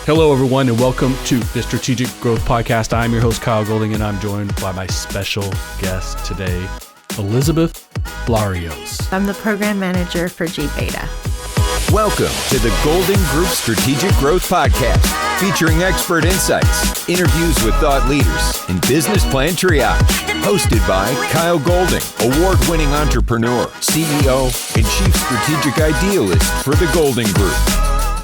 Hello, everyone, and welcome to the Strategic Growth Podcast. I'm your host, Kyle Golding, and I'm joined by my special guest today, Elizabeth Larios. I'm the program manager for gBETA. Welcome to the Golding Group Strategic Growth Podcast, featuring expert insights, interviews with thought leaders, and business plan triage. Hosted by Kyle Golding, award-winning entrepreneur, CEO, and chief strategic idealist for the Golding Group.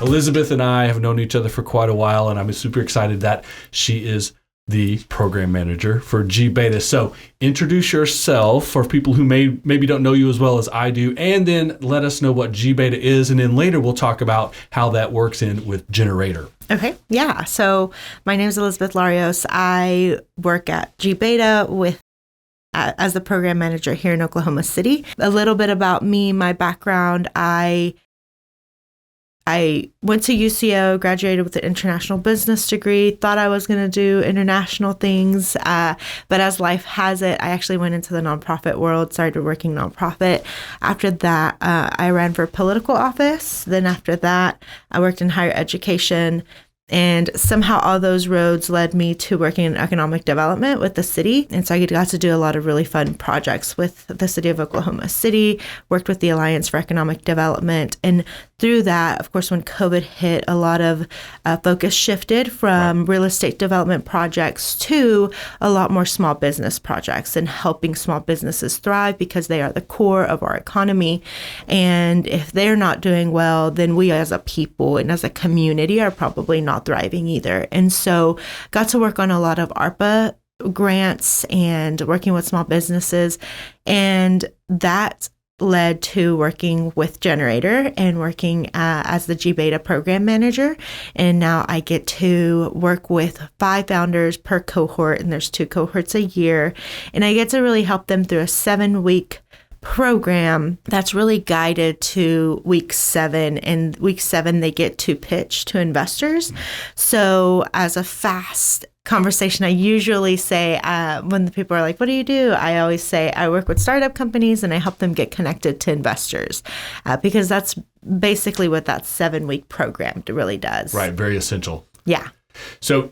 Elizabeth and I have known each other for quite a while, and I'm super excited that she is the program manager for gBETA. So introduce yourself for people who maybe don't know you as well as I do, and then let us know what gBETA is, and then later we'll talk about how that works in with Gener8tor. Okay, yeah. So my name is Elizabeth Larios. I work at gBETA as the program manager here in Oklahoma City. A little bit about me, my background. I went to UCO, graduated with an international business degree, thought I was going to do international things, but as life has it, I actually went into the nonprofit world, started working nonprofit. After that, I ran for political office. Then after that, I worked in higher education. And somehow all those roads led me to working in economic development with the city. And so I got to do a lot of really fun projects with the city of Oklahoma City, worked with the Alliance for Economic Development. And through that, of course, when COVID hit, a lot of focus shifted from real estate development projects to a lot more small business projects and helping small businesses thrive because they are the core of our economy. And if they're not doing well, then we as a people and as a community are probably not thriving either. And so got to work on a lot of ARPA grants and working with small businesses. And that led to working with Gener8tor and working as the gBETA program manager. And now I get to work with 5 founders per cohort, and there's 2 cohorts a year. And I get to really help them through a 7-week program that's really guided to week 7. And week 7, they get to pitch to investors. So as a fast conversation, I usually say, when the people are like, what do you do? I always say, I work with startup companies and I help them get connected to investors, because that's basically what that 7-week program really does. Right. Very essential. Yeah. So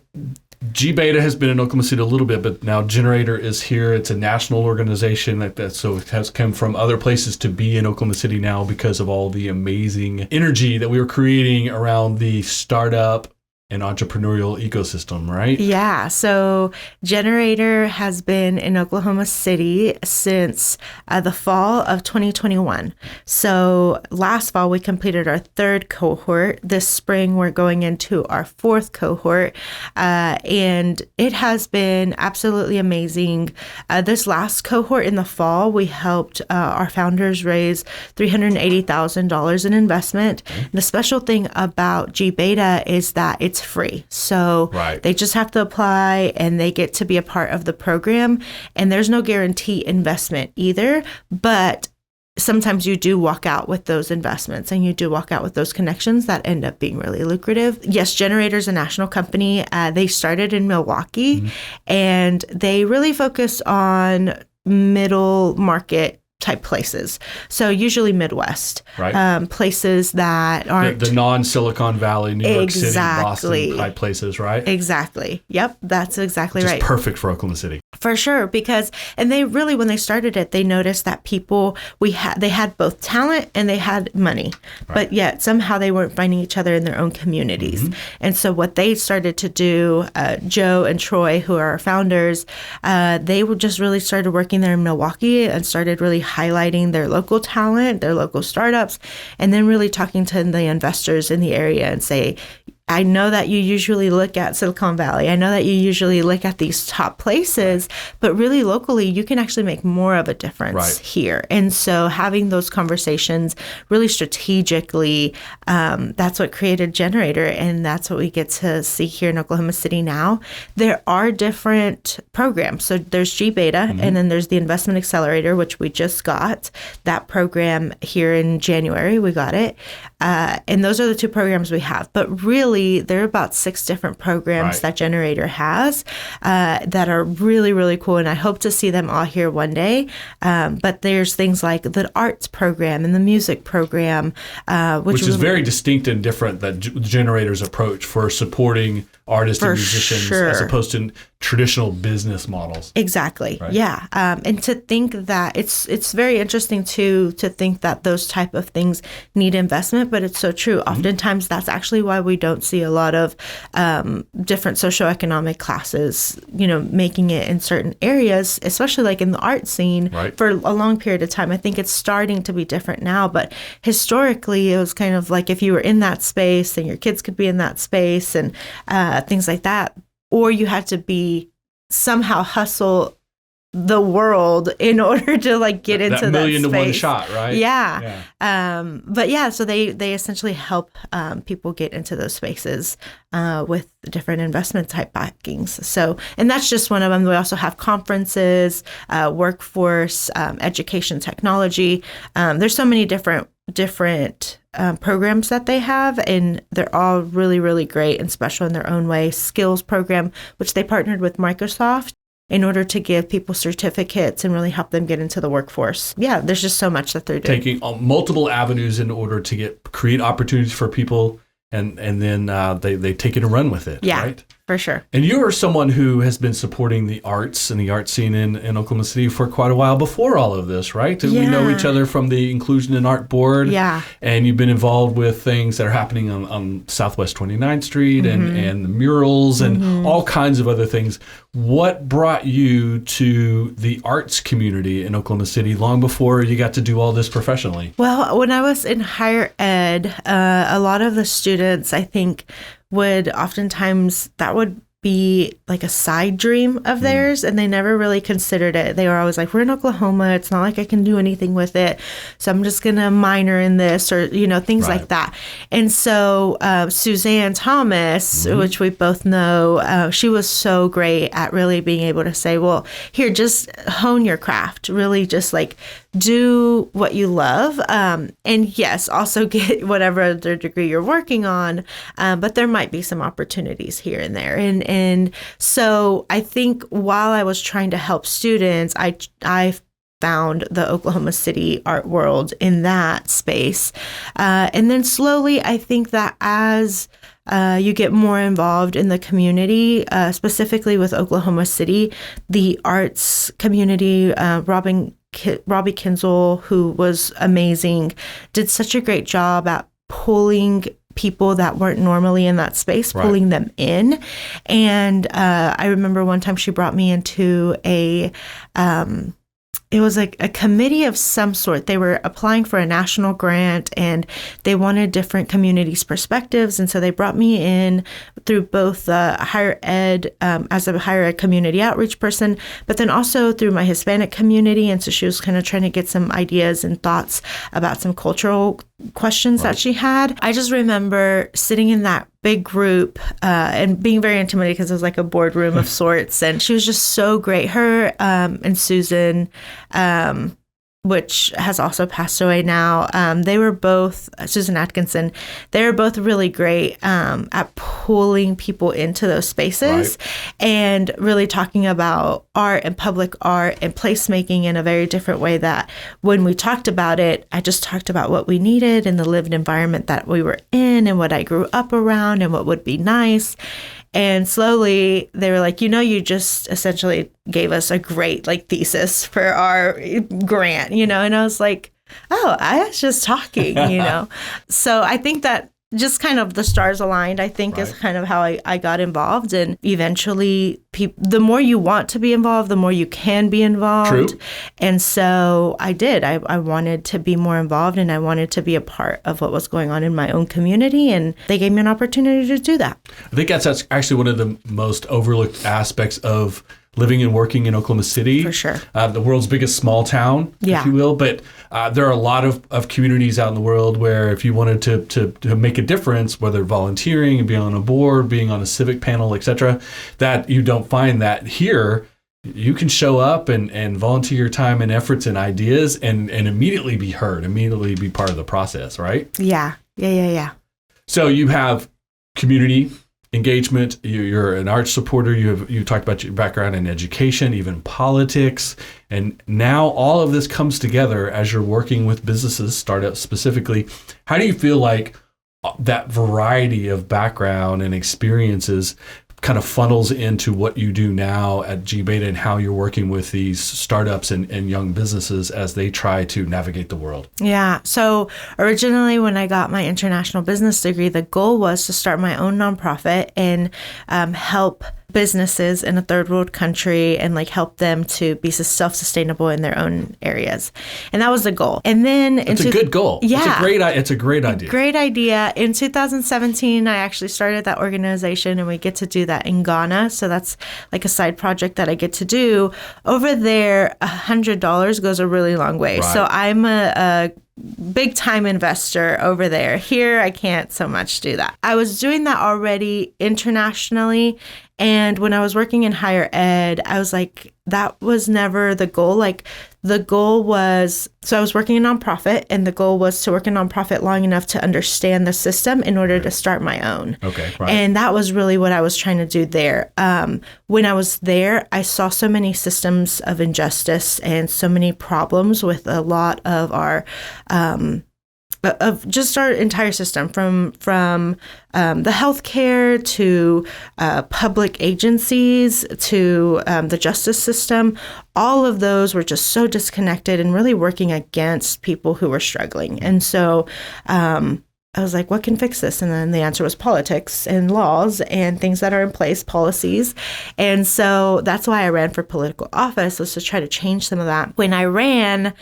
gBETA has been in Oklahoma City a little bit, but now Gener8tor is here. It's a national organization, so it has come from other places to be in Oklahoma City now because of all the amazing energy that we were creating around the startup and entrepreneurial ecosystem, right? Yeah. So Gener8tor has been in Oklahoma City since the fall of 2021. So last fall, we completed our 3rd cohort. This spring, we're going into our 4th cohort. And it has been absolutely amazing. This last cohort in the fall, we helped our founders raise $380,000 in investment. Okay. The special thing about gBETA is that it's free. So They just have to apply and they get to be a part of the program. And there's no guarantee investment either, but sometimes you do walk out with those investments and you do walk out with those connections that end up being really lucrative. Yes, Gener8tor is a national company. They started in Milwaukee, and they really focus on middle market type places. So usually Midwest, places that aren't the non-Silicon Valley, New York City, Boston type places, right? Exactly. Yep. That's exactly right. Just perfect for Oklahoma City. For sure. Because, and they really, when they started it, they noticed that people, they had both talent and they had money, but yet somehow they weren't finding each other in their own communities. And so what they started to do, Joe and Troy, who are our founders, they just really started working there in Milwaukee and started really highlighting their local talent, their local startups, and then really talking to the investors in the area and say, I know that you usually look at Silicon Valley. I know that you usually look at these top places, but really locally, you can actually make more of a difference here. And so having those conversations really strategically, that's what created Gener8tor, and that's what we get to see here in Oklahoma City now. There are different programs. So there's gBETA, and then there's the Investment Accelerator, which we just got. That program here in January, we got it. And those are the 2 programs we have. But really, actually, there are about 6 different programs that Gener8tor has that are really, really cool. And I hope to see them all here one day. But there's things like the arts program and the music program, which is very distinct and different than Gener8tor's approach for supporting artists and musicians as opposed to traditional business models. Exactly. Right? Yeah. And to think that it's very interesting to think that those type of things need investment, but it's so true. Oftentimes that's actually why we don't see a lot of different socioeconomic classes, making it in certain areas, especially like in the art scene for a long period of time. I think it's starting to be different now, but historically it was kind of like if you were in that space, then your kids could be in that space and things like that. Or you had to be somehow hustle the world in order to like get into that million space. To one shot, right? Yeah. But yeah, so they essentially help people get into those spaces with different investment type backings. So, and that's just one of them. We also have conferences, workforce, education, technology. There's so many different programs that they have, and they're all really, really great and special in their own way. Skills program, which they partnered with Microsoft in order to give people certificates and really help them get into the workforce. Yeah, there's just so much that they're doing. Taking multiple avenues in order to create opportunities for people, and then they take it and run with it. Yeah, right? For sure. And you are someone who has been supporting the arts and the art scene in Oklahoma City for quite a while before all of this, right? Yeah. We know each other from the Inclusion in Art Board. Yeah. And you've been involved with things that are happening on Southwest 29th Street and the murals and all kinds of other things. What brought you to the arts community in Oklahoma City long before you got to do all this professionally? Well, when I was in higher ed, a lot of the students, I think, would oftentimes, that would be like a side dream of theirs, and they never really considered it. They were always like, we're in Oklahoma, it's not like I can do anything with it, so I'm just gonna minor in this, or things like that. And so Suzanne Thomas, which we both know, she was so great at really being able to say, well, here, just hone your craft, really just like do what you love, and yes, also get whatever other degree you're working on, but there might be some opportunities here and there. And so I think while I was trying to help students, I found the Oklahoma City art world in that space. And then slowly, I think that as you get more involved in the community, specifically with Oklahoma City, the arts community, Robbie Kinzel, who was amazing, did such a great job at pulling people that weren't normally in that space, pulling them in. And I remember one time she brought me into it was like a committee of some sort. They were applying for a national grant and they wanted different communities' perspectives. And so they brought me in through both higher ed, as a higher ed community outreach person, but then also through my Hispanic community. And so she was kind of trying to get some ideas and thoughts about some cultural questions that she had. I just remember sitting in that big group and being very intimidated because it was like a boardroom of sorts. And she was just so great. Her and Susan, which has also passed away now, they were both, Susan Atkinson, they were both really great at pulling people into those spaces and really talking about art and public art and placemaking in a very different way that when we talked about it, I just talked about what we needed and the lived environment that we were in and what I grew up around and what would be nice. And slowly they were like, you just essentially gave us a great thesis for our grant, and I was like, oh, I was just talking, So I think that just kind of the stars aligned, I think, is kind of how I got involved. And eventually, the more you want to be involved, the more you can be involved. True. And so I did. I wanted to be more involved, and I wanted to be a part of what was going on in my own community. And they gave me an opportunity to do that. I think that's actually one of the most overlooked aspects of living and working in Oklahoma City. For sure. The world's biggest small town, if you will. But there are a lot of communities out in the world where if you wanted to make a difference, whether volunteering and being on a board, being on a civic panel, etc., that you don't find that here. You can show up and volunteer your time and efforts and ideas and immediately be heard, immediately be part of the process, right? Yeah. So you have community engagement. You're an arts supporter. You talked about your background in education, even politics, and now all of this comes together as you're working with businesses, startups specifically. How do you feel like that variety of background and experiences kind of funnels into what you do now at gBETA and how you're working with these startups and young businesses as they try to navigate the world? Yeah. So originally when I got my international business degree, the goal was to start my own nonprofit and help businesses in a third world country and like help them to be self-sustainable in their own areas. And that was the goal. And then it's a good goal. Yeah. It's a great idea. Great idea. In 2017, I actually started that organization and we get to do that in Ghana. So that's like a side project that I get to do. Over there, $100 goes a really long way. Right. So I'm a big time investor over there. Here, I can't so much do that. I was doing that already internationally. And when I was working in higher ed, I was like, that was never the goal. Like the goal was, so I was working in a nonprofit and the goal was to work in a nonprofit long enough to understand the system in order to start my own. Okay, right. And that was really what I was trying to do there. When I was there, I saw so many systems of injustice and so many problems with a lot of our of just our entire system, from the healthcare to public agencies to the justice system. All of those were just so disconnected and really working against people who were struggling. And so I was like, what can fix this? And then the answer was politics and laws and things that are in place, policies. And so that's why I ran for political office, was to try to change some of that. When I ran,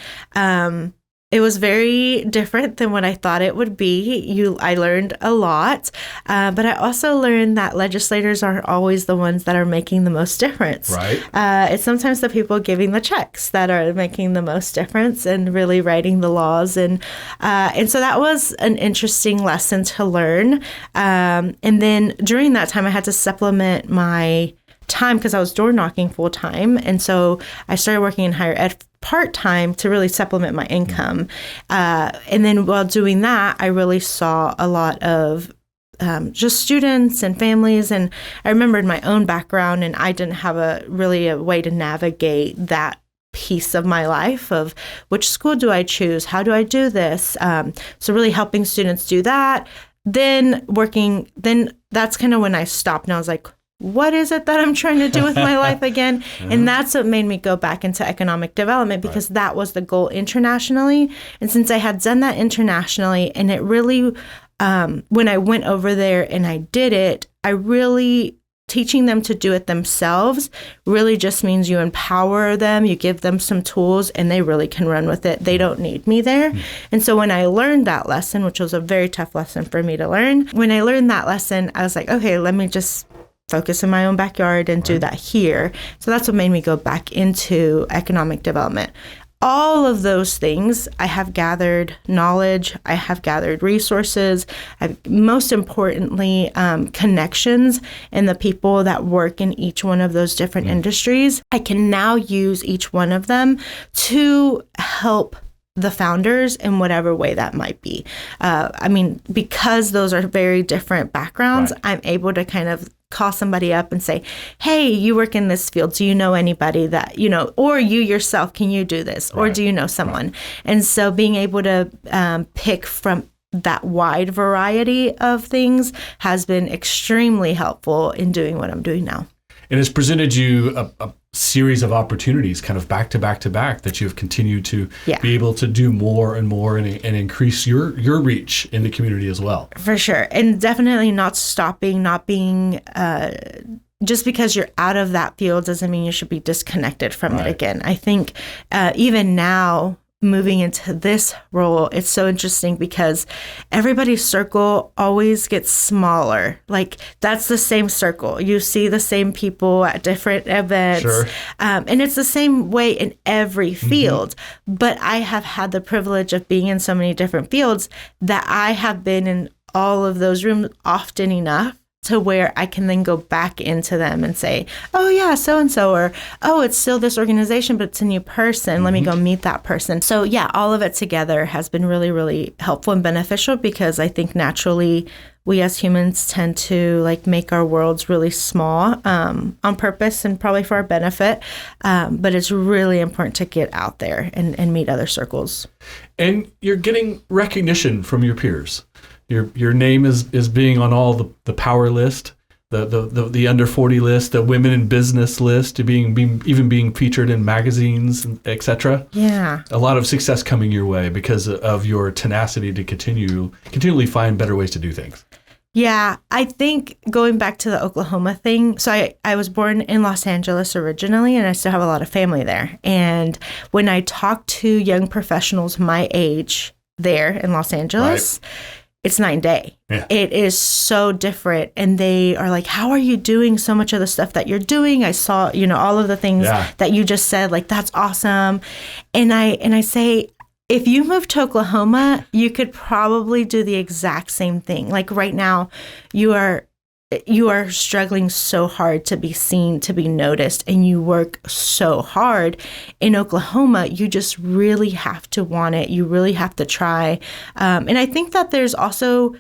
it was very different than what I thought it would be. I learned a lot, but I also learned that legislators aren't always the ones that are making the most difference. Right. It's sometimes the people giving the checks that are making the most difference and really writing the laws. And so that was an interesting lesson to learn. And then during that time, I had to supplement my time because I was door knocking full time. And so I started working in higher ed part-time to really supplement my income. And then while doing that, I really saw a lot of just students and families. And I remembered my own background, and I didn't have a way to navigate that piece of my life of which school do I choose? How do I do this? So really helping students do that. Then that's kind of when I stopped and I was like, what is it that I'm trying to do with my life again? And that's what made me go back into economic development, because that was the goal internationally. And since I had done that internationally, and it really, when I went over there and I did it, I really, teaching them to do it themselves really just means you empower them, you give them some tools, and they really can run with it. They don't need me there. And so when I learned that lesson, which was a very tough lesson for me to learn, when I learned that lesson, I was like, okay, let me just focus in my own backyard and do that here. So that's what made me go back into economic development. All of those things, I have gathered knowledge, I have gathered resources, most importantly, connections in the people that work in each one of those different industries. I can now use each one of them to help the founders in whatever way that might be. Because those are very different backgrounds, right, I'm able to kind of call somebody up and say, hey, you work in this field. Do you know anybody that, or you yourself, can you do this? Or do you know someone? Right. And so being able to pick from that wide variety of things has been extremely helpful in doing what I'm doing now. And it's presented you a series of opportunities kind of back to back to back that you've continued to be able to do more and more and increase your reach in the community as well. For sure. And definitely not stopping, not being, just because you're out of that field doesn't mean you should be disconnected from it again. I think even now, moving into this role, it's so interesting because everybody's circle always gets smaller. Like that's the same circle. You see the same people at different events. Sure. And it's the same way in every field. Mm-hmm. But I have had the privilege of being in so many different fields that I have been in all of those rooms often enough to where I can then go back into them and say, oh yeah, so-and-so, or, oh, it's still this organization, but it's a new person. Mm-hmm. Let me go meet that person. So yeah, all of it together has been really, really helpful and beneficial because I think naturally we as humans tend to like make our worlds really small on purpose and probably for our benefit. But it's really important to get out there and meet other circles. And you're getting recognition from your peers. Your name is being on all the power list, the under 40 list, the women in business list, being featured in magazines, etc. Yeah. A lot of success coming your way because of your tenacity to continually find better ways to do things. Yeah, I think going back to the Oklahoma thing, so I was born in Los Angeles originally, and I still have a lot of family there. And when I talk to young professionals my age there in Los Angeles, it's night and day. Yeah. It is so different. And they are like, how are you doing so much of the stuff that you're doing? I saw, all of the things that you just said, like, that's awesome. And I say, if you move to Oklahoma, you could probably do the exact same thing. Like right now, you are struggling so hard to be seen, to be noticed, and you work so hard. In Oklahoma, you just really have to want it. You really have to try. And I think that there's also,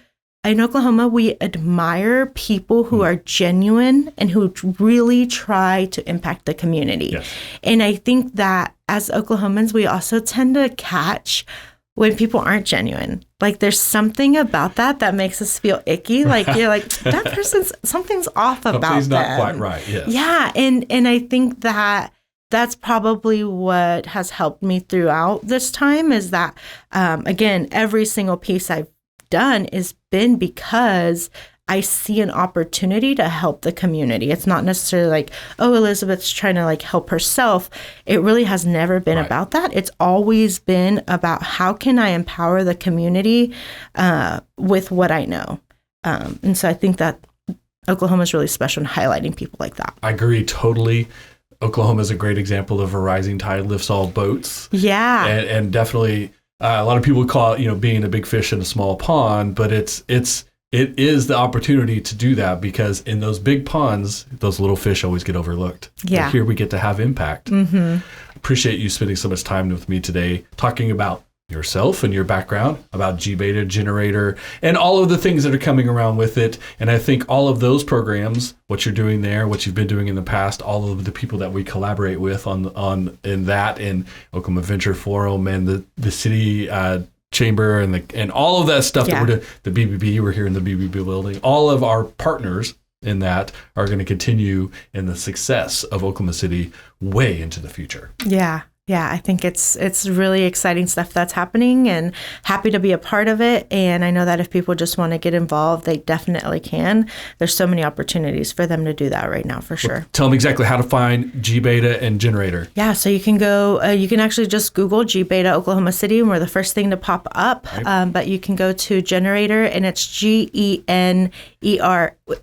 in Oklahoma, we admire people who are genuine and who really try to impact the community. Yes. And I think that as Oklahomans, we also tend to catch when people aren't genuine. Like there's something about that makes us feel icky. Like you're like, that person's, something's off about them. Something's not quite right, yes. Yeah, and I think that that's probably what has helped me throughout this time is that, again, every single piece I've done has been because I see an opportunity to help the community. It's not necessarily like, oh, Elizabeth's trying to like help herself. It really has never been about that. It's always been about how can I empower the community with what I know. And so I think that Oklahoma is really special in highlighting people like that. I agree totally. Oklahoma is a great example of a rising tide lifts all boats. Yeah. And definitely a lot of people call it, being a big fish in a small pond, but it is the opportunity to do that because in those big ponds, those little fish always get overlooked. Yeah. But here we get to have impact. Mm-hmm. Appreciate you spending so much time with me today, talking about yourself and your background, about gBETA, Gener8tor, and all of the things that are coming around with it. And I think all of those programs, what you're doing there, what you've been doing in the past, all of the people that we collaborate with in that, and Oklahoma Venture Forum and the city chamber and all of that stuff that we're doing, the BBB, we're here in the BBB building, all of our partners in that are going to continue in the success of Oklahoma City way into the future. Yeah. Yeah, I think it's really exciting stuff that's happening and happy to be a part of it. And I know that if people just want to get involved, they definitely can. There's so many opportunities for them to do that right now, for sure. Well, tell them exactly how to find gBETA and Gener8tor. Yeah, so you can go, you can actually just Google gBETA Oklahoma City and we're the first thing to pop up. Right. But you can go to Gener8tor and it's Gener,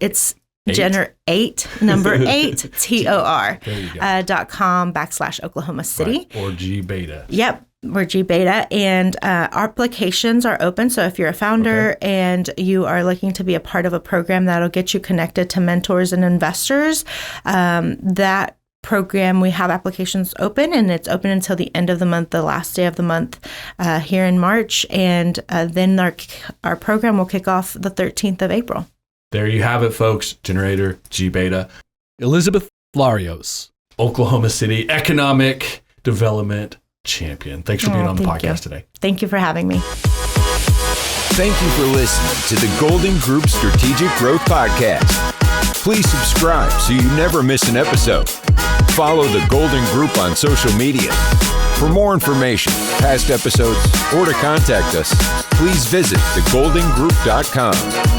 it's Gener8, number 8, TOR.com/Oklahoma City. Right. Or gBETA. Yep. We're gBETA, and our applications are open. So if you're a founder and you are looking to be a part of a program that'll get you connected to mentors and investors, that program, we have applications open, and it's open until the end of the month, the last day of the month here in March. And then our program will kick off the 13th of April. There you have it, folks. Gener8tor, gBETA. Elizabeth Larios, Oklahoma City Economic Development Champion. Thanks for being on the podcast today. Thank you for having me. Thank you for listening to the Golden Group Strategic Growth Podcast. Please subscribe so you never miss an episode. Follow the Golden Group on social media. For more information, past episodes, or to contact us, please visit thegoldengroup.com.